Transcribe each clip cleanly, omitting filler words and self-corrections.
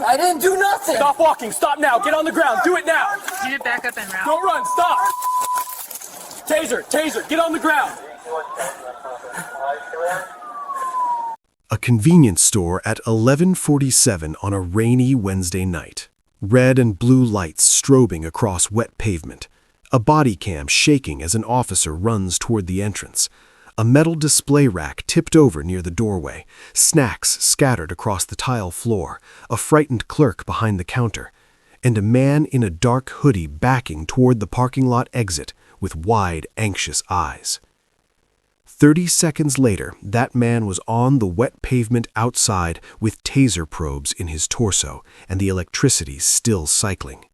I didn't do nothing. Stop walking. Stop now. Get on the ground. Do it now. You did back up and route. Don't run. Stop. Taser. Taser. Get on the ground. A convenience store at 11:47 on a rainy Wednesday night. Red and blue lights strobing across wet pavement. A body cam shaking as an officer runs toward the entrance. A metal display rack tipped over near the doorway. Snacks scattered across the tile floor. A frightened clerk behind the counter. And a man in a dark hoodie backing toward the parking lot exit with wide, anxious eyes. 30 seconds later, that man was on the wet pavement outside with taser probes in his torso and the electricity still cycling.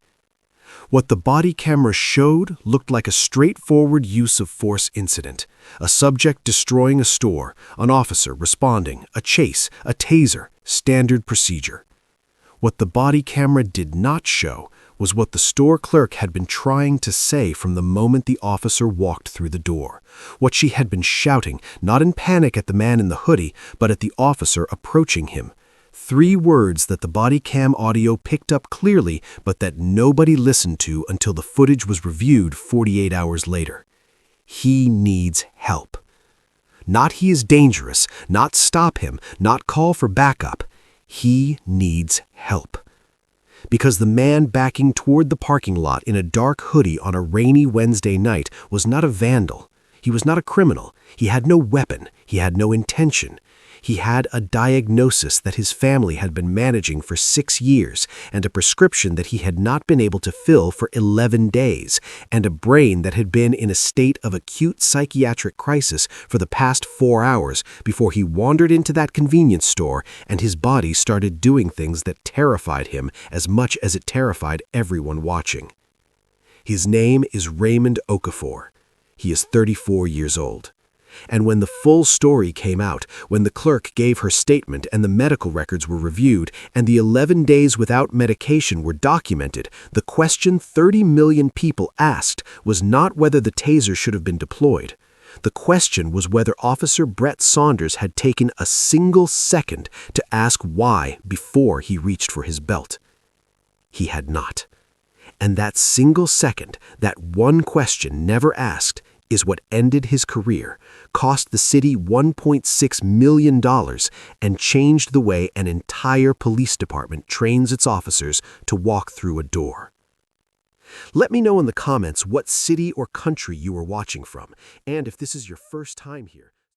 What the body camera showed looked like a straightforward use of force incident. A subject destroying a store, an officer responding, a chase, a taser, standard procedure. What the body camera did not show was what the store clerk had been trying to say from the moment the officer walked through the door. What she had been shouting, not in panic at the man in the hoodie, but at the officer approaching him. 3 words that the body cam audio picked up clearly, but that nobody listened to until the footage was reviewed 48 hours later. He needs help. Not he is dangerous, not stop him, not call for backup. He needs help. Because the man backing toward the parking lot in a dark hoodie on a rainy Wednesday night was not a vandal. He was not a criminal. He had no weapon. He had no intention. He had a diagnosis that his family had been managing for 6 years, and a prescription that he had not been able to fill for 11 days, and a brain that had been in a state of acute psychiatric crisis for the past 4 hours before he wandered into that convenience store and his body started doing things that terrified him as much as it terrified everyone watching. His name is Raymond Okafor. He is 34 years old. And when the full story came out, when the clerk gave her statement and the medical records were reviewed and the 11 days without medication were documented, the question 30 million people asked was not whether the taser should have been deployed. The question was whether Officer Brett Saunders had taken a single second to ask why before he reached for his belt. He had not. And that single second, that one question never asked, is what ended his career, cost the city $1.6 million, and changed the way an entire police department trains its officers to walk through a door. Let me know in the comments what city or country you are watching from, and if this is your first time here.